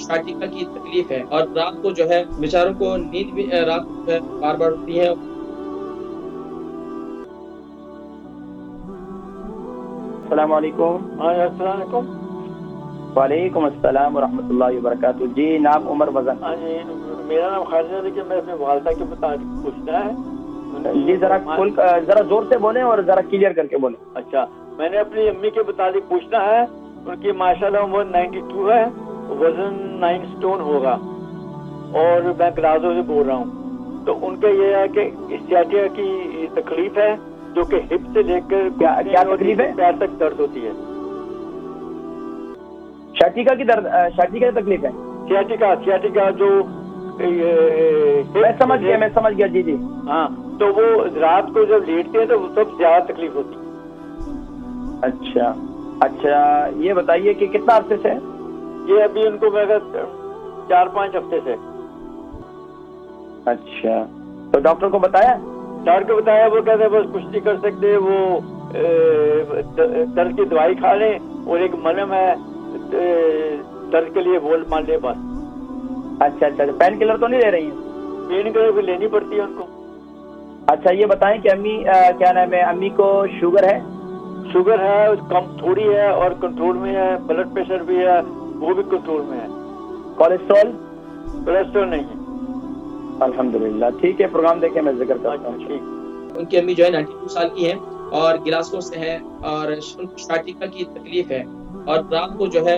Cycle کی تکلیف ہے اور رات کو جو ہے بیچاروں کو نیند بھی رات کو جو ہے بار بار ہوتی ہے. السلام علیکم. السلام علیکم. وعلیکم السلام ورحمۃ اللہ وبرکاتہ. جی نام عمر وزن. جی میرا نام خالد ہے، لیکن میں اپنے والدہ کے متعلق پوچھنا ہے. جی ذرا زور سے بولیں اور ذرا کلیئر کر کے بولیں. اچھا، میں نے اپنی امی کے متعلق پوچھنا ہے. ان کی ماشاءاللہ عمر 92 ہے، وزن 9 اسٹون ہوگا، اور میں گلازوں سے بول رہا ہوں. تو ان کا یہ ہے کہ اسٹیٹیا کی تکلیف ہے، جو کہ ہپ سے لے کر کیا تکلیف ہے؟ پیر تک درد ہوتی ہے. شاٹیکا کی تکلیف ہے. سیاٹیکا جو میں سمجھ گیا. جی جی ہاں، تو وہ رات کو جب لیٹتے ہیں تو وہ سب زیادہ تکلیف ہوتی ہے. اچھا یہ بتائیے کہ کتنا عرصے سے ہے یہ؟ ابھی ان کو میں 4-5 ہفتے سے. اچھا، تو ڈاکٹر کو بتایا؟ ڈاکٹر کو بتایا، وہ کہتے ہیں بس کچھ نہیں کر سکتے، وہ درد کی دوائی کھا لیں اور ایک ملہم ہے درد کے لیے وہ مان لیں بس. اچھا، پین کلر تو نہیں لے رہی ہیں؟ پین کلر بھی لینی پڑتی ہے ان کو. اچھا یہ بتائیں کہ امی کیا نام ہے، امی کو شوگر ہے؟ شوگر ہے، کم تھوڑی ہے اور کنٹرول میں ہے. بلڈ پریشر بھی ہے، وہ بھی کنٹرول میں ہے. کولیسٹرول نہیں ہے. الحمدللہ. ٹھیک ہے، پروگرام دیکھیں، میں ذکر کرتا ہوں. ٹھیک. ان کی امی جو ہے 92 سال کی ہیں اور گلاسکو سے ہے اور سائیکل کی تکلیف ہے اور رات کو جو ہے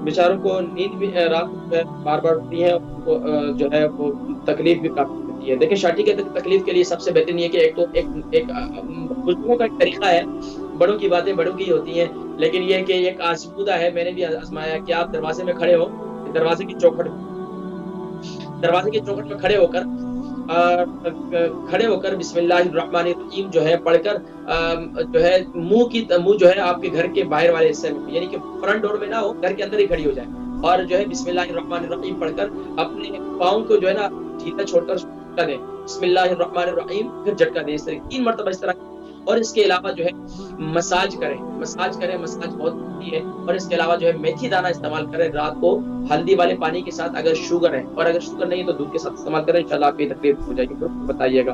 بیچاروں کو نیند بھی رات کو جو ہے بار بار ہوتی ہے. ان کو جو ہے وہ تکلیف بھی کافی ہوتی ہے. دیکھیں شاٹی کے تکلیف کے لیے سب سے بہترین یہ کہ ایک بزرگوں کا ایک طریقہ ہے، بڑوں کی باتیں بڑوں کی ہوتی ہیں، لیکن یہ کہ ایک آزمودہ ہے. میں نے بھی آزمایا کہ آپ دروازے میں کھڑے ہو، دروازے کی چوکھٹ میں کھڑے ہو کر بسم اللہ الرحمن الرحیم جو ہے پڑھ کر جو ہے منہ جو ہے آپ کے گھر کے باہر والے حصے میں، یعنی کہ فرنٹ ڈور میں نہ ہو، گھر کے اندر ہی کھڑی ہو جائے اور جو ہے بسم اللہ الرحمن الرحیم پڑھ کر اپنے پاؤں کو جو ہے نا ڈھیلا چھوڑ کر جھٹکا دیں. بسم اللہ الرحمن الرحیم پھر جھٹکا دیں، اس طرح 3 مرتبہ اس طرح. اور اس کے علاوہ جو ہے مساج کریں. مساج بہت ہوتی ہے. اور اس کے علاوہ جو ہے میتھی دانہ استعمال کریں رات کو ہلدی والے پانی کے ساتھ، اگر شوگر ہے، اور اگر شوگر نہیں ہے تو دودھ کے ساتھ استعمال کریں. انشاءاللہ آپ کی تکلیف ہو جائے گی. بتائیے گا.